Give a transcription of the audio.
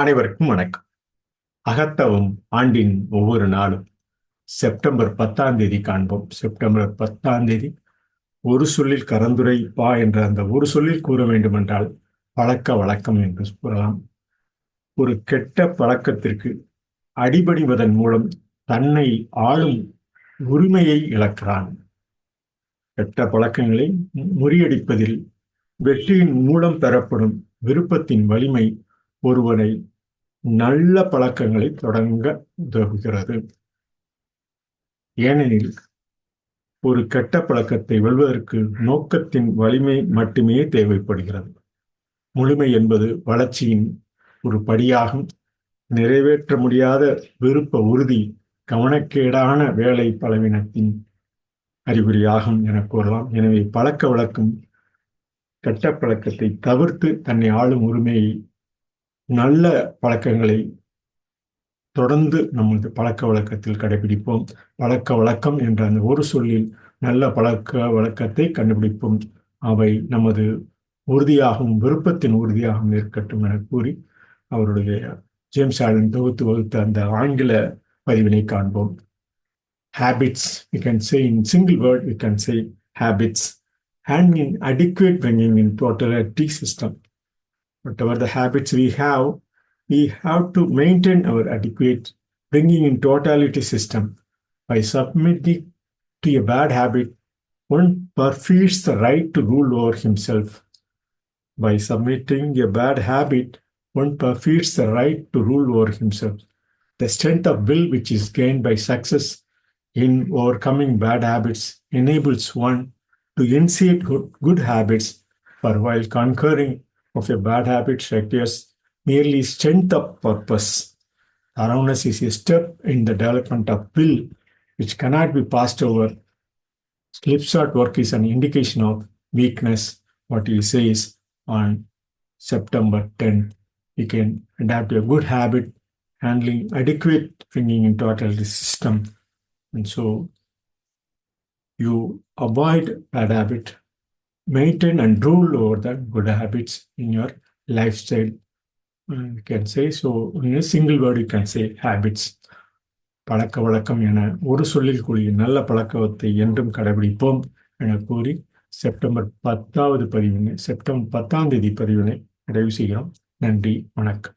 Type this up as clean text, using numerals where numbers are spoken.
அனைவருக்கும் வணக்கம். அகத்தவம் ஆண்டின் ஒவ்வொரு நாளும் செப்டம்பர் 10ஆம் தேதி காண்போம். செப்டம்பர் 10ஆம் தேதி ஒரு சொல்லில் கரந்துரை வா என்ற அந்த ஒரு சொல்லில் கூற வேண்டுமென்றால் பழக்க வழக்கம் என்று கூறலாம். ஒரு கெட்ட பழக்கத்திற்கு அடிபணிவதன் மூலம் தன்னை ஆளும் உரிமையை இழக்கிறான். கெட்ட பழக்கங்களை முறியடிப்பதில் வெற்றியின் மூலம் பெறப்படும் விருப்பத்தின் வலிமை ஒருவனை நல்ல பழக்கங்களை தொடங்க உதவுகிறது. ஏனெனில் ஒரு கெட்ட பழக்கத்தை வெல்வதற்கு நோக்கத்தின் வலிமை மட்டுமே தேவைப்படுகிறது. முழுமை என்பது வளர்ச்சியின் ஒரு படியாகும். நிறைவேற்ற முடியாத விருப்ப உறுதி கவனக்கேடான வேலை பலவீனத்தின் அறிகுறியாகும் என கூறலாம். எனவே பழக்க வழக்கம் கெட்ட பழக்கத்தை தவிர்த்து தன்னை ஆளும் உரிமையை நல்ல பழக்கங்களை தொடர்ந்து நமது பழக்க வழக்கத்தில் கடைபிடிப்போம். பழக்க வழக்கம் என்ற அந்த ஒரு சொல்லில் நல்ல பழக்க வழக்கத்தை கண்டுபிடிப்போம். அவை நமது உறுதியாகவும் விருப்பத்தின் உறுதியாகவும் இருக்கட்டும் என கூறி அவருடைய ஜேம்ஸ் ஆலன் தொகுத்து வகுத்த அந்த ஆங்கில பதிவினை காண்போம். Habits, we can say in single word, we can say habits, and in adequate bringing in totality system. Whatever the habits we have to maintain our adequate bringing in totality system. By submitting to a bad habit, one forfeits the right to rule over himself. By submitting a bad habit, one forfeits the right to rule over himself. The strength of will which is gained by success in overcoming bad habits enables one to initiate good habits, for while conquering of a bad habit requires merely strength of purpose. Thoroughness is a step in the development of will which cannot be passed over. Slipshod work is an indication of weakness. What he says on September 10th, we can adapt a good habit, handling adequate bringing in totality system. And so you avoid bad habit, maintain and rule over the good habits in your lifestyle. You can say, so in a single word you can say habits. பழக்க வழக்கம் என ஒரு சொல்லில் கூடிய நல்ல பழக்கத்தை என்றும் கடைபிடிப்போம் என கூறி செப்டம்பர் 10ஆம் தேதி பதிவினை நிறைவு செய்கிறோம். நன்றி, வணக்கம்.